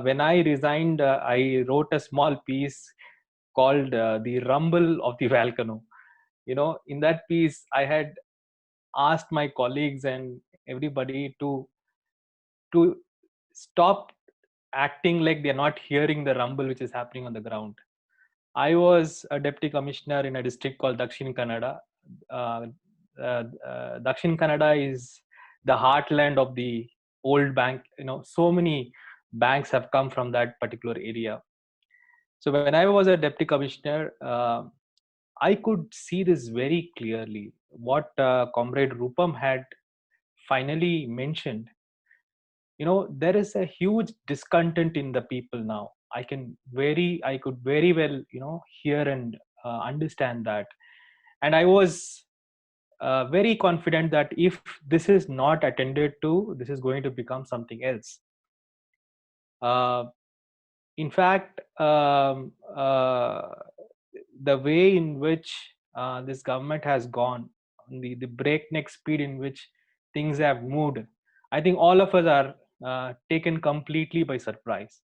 when I resigned, I wrote a small piece called "The Rumble of the Volcano." In that piece, I had asked my colleagues and everybody to stop acting like they're not hearing the rumble which is happening on the ground. I was a deputy commissioner in a district called Dakshin Kannada. Uh, Dakshin Kannada is the heartland of the old bank. So many banks have come from that particular area. So when I was a deputy commissioner, I could see this very clearly. What Comrade Rupam had finally mentioned, there is a huge discontent in the people now. I could very well hear and understand that. And I was very confident that if this is not attended to, this is going to become something else. uh, in fact, the way in which this government has gone, the breakneck speed in which things have moved, I think all of us are taken completely by surprise.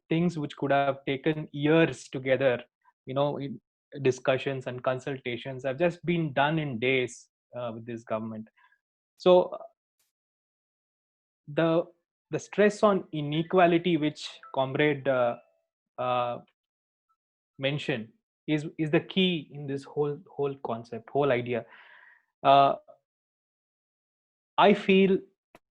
Things which could have taken years together, in discussions and consultations, have just been done in days with this government. So the the stress on inequality which Comrade uh, mentioned is the key in this whole concept, whole idea. uh, I feel,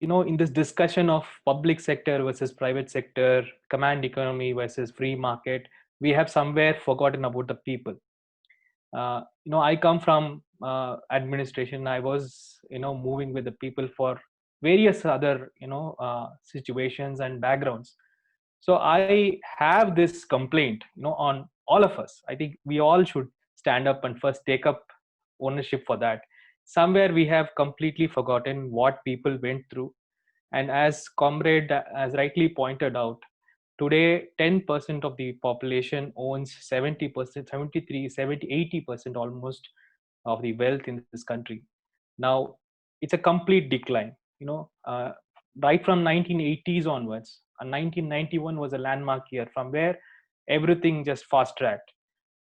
in this discussion of public sector versus private sector, command economy versus free market, we have somewhere forgotten about the people. I come from administration. I was moving with the people for various other situations and backgrounds. So I have this complaint on all of us. I think we all should stand up and first take up ownership for that. Somewhere we have completely forgotten what people went through. And as Comrade has rightly pointed out, today 10% of the population owns 70%, 73, 70, 80% almost of the wealth in this country. Now it's a complete decline. Right from 1980s onwards, and 1991 was a landmark year from where everything just fast tracked.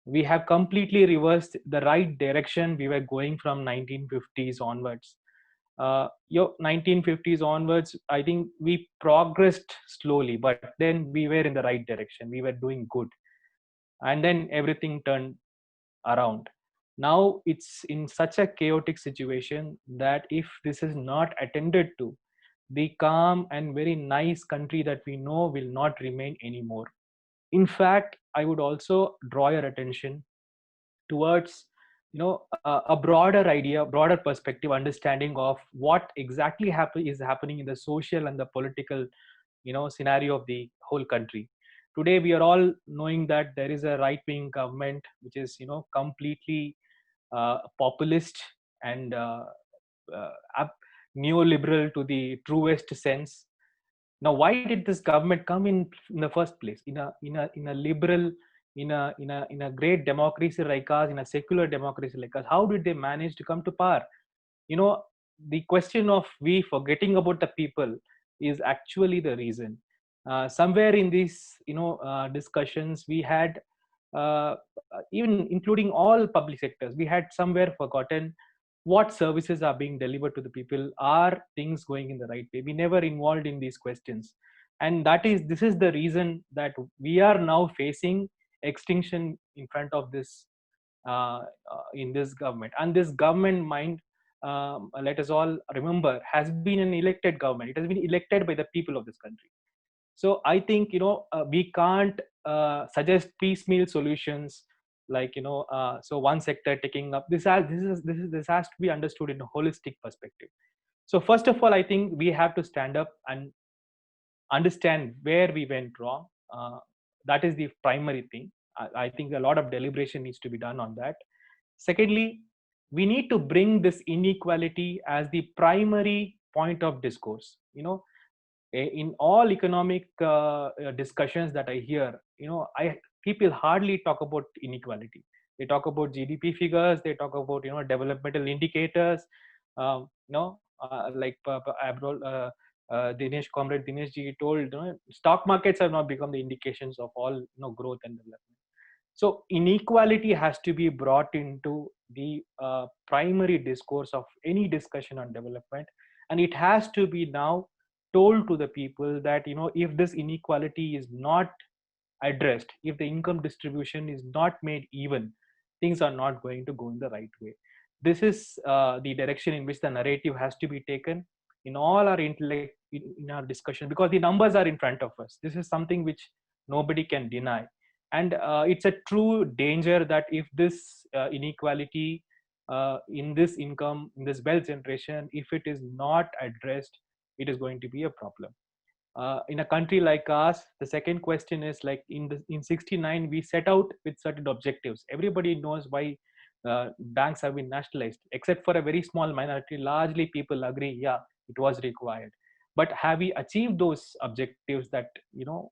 We have completely reversed the right direction we were going from 1950s onwards. 1950s onwards, I think we progressed slowly, but then we were in the right direction, we were doing good. And then everything turned around. Now it's in such a chaotic situation that if this is not attended to, the calm and very nice country that we know will not remain anymore. In fact, I would also draw your attention towards a broader idea, broader perspective, understanding of what exactly is happening in the social and the political scenario of the whole country. Today we are all knowing that there is a right wing government which is completely populist and uh, up, neoliberal to the truest sense. Now why did this government come in the first place, in a liberal, in a great democracy like us, in a secular democracy like us? How did they manage to come to power? you know the question of we forgetting about the people is actually the reason. Somewhere in these discussions we had, even including all public sectors, we had somewhere forgotten what services are being delivered to the people. Are things going in the right way? We never involved in these questions. And this is the reason that we are now facing extinction in front of this, in this government. And this government, mind, let us all remember, has been an elected government. It has been elected by the people of this country. So I think we can't suggest piecemeal solutions, like so one sector taking up this has to be understood in a holistic perspective. So first of all, I think we have to stand up and understand where we went wrong. That is the primary thing. I think a lot of deliberation needs to be done on that. Secondly, we need to bring this inequality as the primary point of discourse. In all economic discussions that I hear, people hardly talk about inequality. They talk about GDP figures, they talk about developmental indicators, like Comrade Dinesh ji told, stock markets have now become the indications of all, growth and development. So inequality has to be brought into the primary discourse of any discussion on development, and it has to be now told to the people that, if this inequality is not addressed, if the income distribution is not made even, things are not going to go in the right way. This is the direction in which the narrative has to be taken in all our intellect, in our discussion, because the numbers are in front of us. This is something which nobody can deny, and it's a true danger that if this inequality in this income, in this wealth generation, if it is not addressed, it is going to be a problem. In a country like us, the second question is, like, in 69 we set out with certain objectives. Everybody knows why banks have been nationalized, except for a very small minority. Largely people agree, yeah, it was required. But have we achieved those objectives that,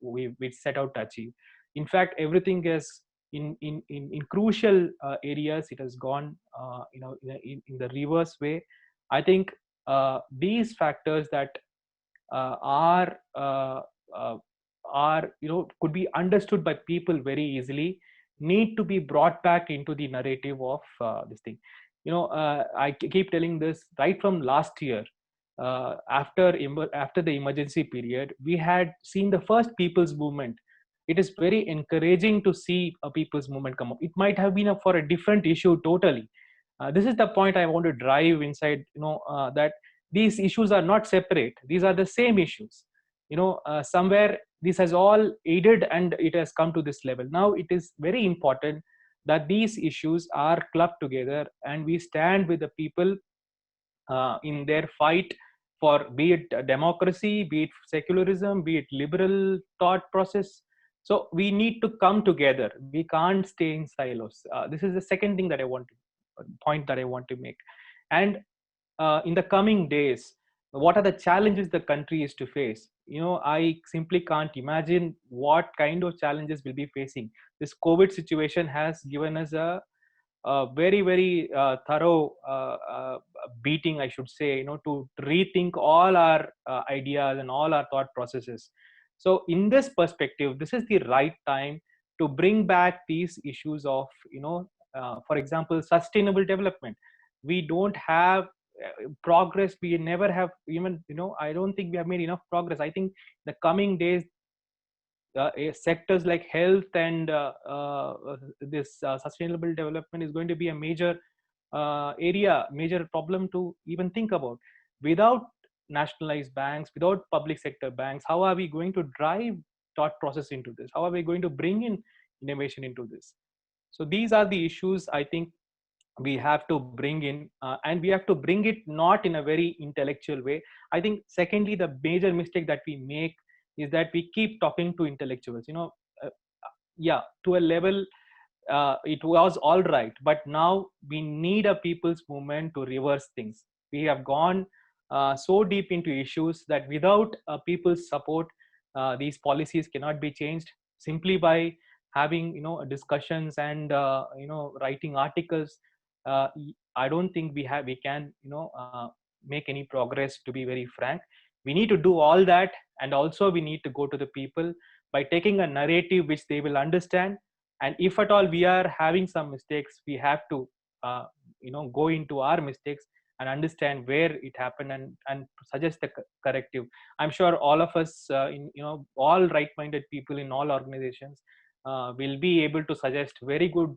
we set out to achieve? In fact, everything is in crucial areas, it has gone in the reverse way. I think these factors that are could be understood by people very easily, need to be brought back into the narrative of this thing. I keep telling this right from last year. After the emergency period, we had seen the first people's movement. It is very encouraging to see a people's movement come up. It might have been for a different issue totally. This is the point I want to drive inside, that these issues are not separate, these are the same issues. Somewhere this has all aided and it has come to this level. Now it is very important that these issues are clubbed together and we stand with the people in their fight for, be it democracy, be it secularism, be it liberal thought process. So we need to come together, we can't stay in silos. This is the second thing that I want to point that I want to make. And in the coming days, what are the challenges the country is to face? I simply can't imagine what kind of challenges we'll be facing. This COVID situation has given us a very, very thorough beating, I should say, to rethink all our ideas and all our thought processes. So in this perspective, this is the right time to bring back these issues of, for example, sustainable development. We don't have progress, we never have, even, I don't think we have made enough progress. I think the coming days, sectors like health and this sustainable development is going to be a major major problem to even think about. Without nationalized banks, without public sector banks, how are we going to drive thought process into this? How are we going to bring in innovation into this? So these are the issues I think we have to bring in, and we have to bring it not in a very intellectual way. I think secondly, the major mistake that we make is that we keep talking to intellectuals. uh, yeah, to a level, it was all right, but now we need a people's movement to reverse things. We have gone so deep into issues that without people's support, these policies cannot be changed simply by having, discussions and writing articles. I don't think we can, make any progress, to be very frank. We need to do all that, and also we need to go to the people by taking a narrative which they will understand. And if at all we are having some mistakes, we have to go into our mistakes and understand where it happened, and suggest the corrective. I'm sure all of us, in all right minded people in all organizations, will be able to suggest very good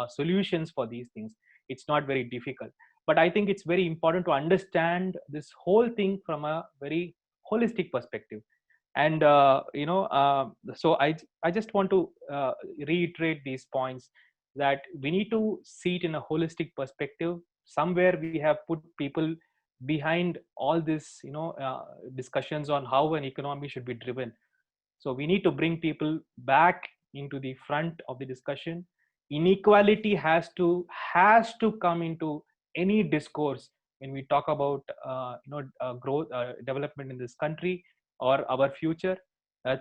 solutions for these things. It's not very difficult, but I think it's very important to understand this whole thing from a very holistic perspective. And so I just want to reiterate these points, that we need to see it in a holistic perspective. Somewhere we have put people behind all this, discussions on how an economy should be driven. So we need to bring people back into the front of the discussion. Inequality has to come into any discourse when we talk about growth, development in this country or our future.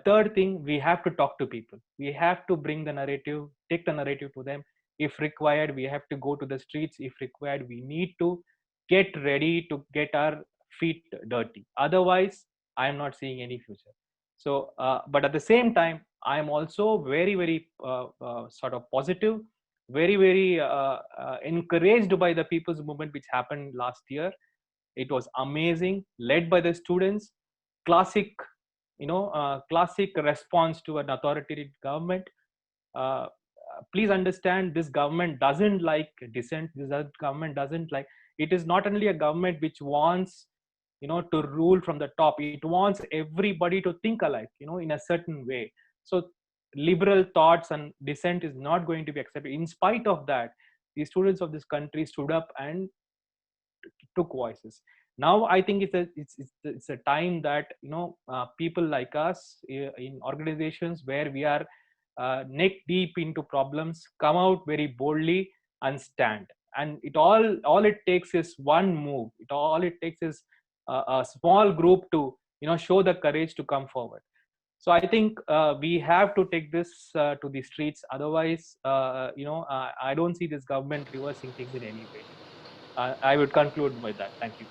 Third thing, we have to talk to people. We have to bring the narrative, take the narrative to them. If required, we have to go to the streets. If required, we need to get ready to get our feet dirty. Otherwise, I am not seeing any future. So, but at the same time, I am also very, very sort of positive, very, very encouraged by the people's movement which happened last year. It was amazing, led by the students. Classic, classic response to an authoritarian government. Please understand, this government doesn't like dissent. This government doesn't like. It is not only a government which wants, to rule from the top. It wants everybody to think alike, in a certain way. So liberal thoughts and dissent is not going to be accepted. In spite of that, the students of this country stood up and took voices. Now I think it's a time that, people like us, in organizations where we are neck deep into problems, come out very boldly and stand. And all it takes is one move. It takes is a small group to, show the courage to come forward. So I think we have to take this to the streets. Otherwise, I don't see this government reversing things in any way. I would conclude with that. Thank you.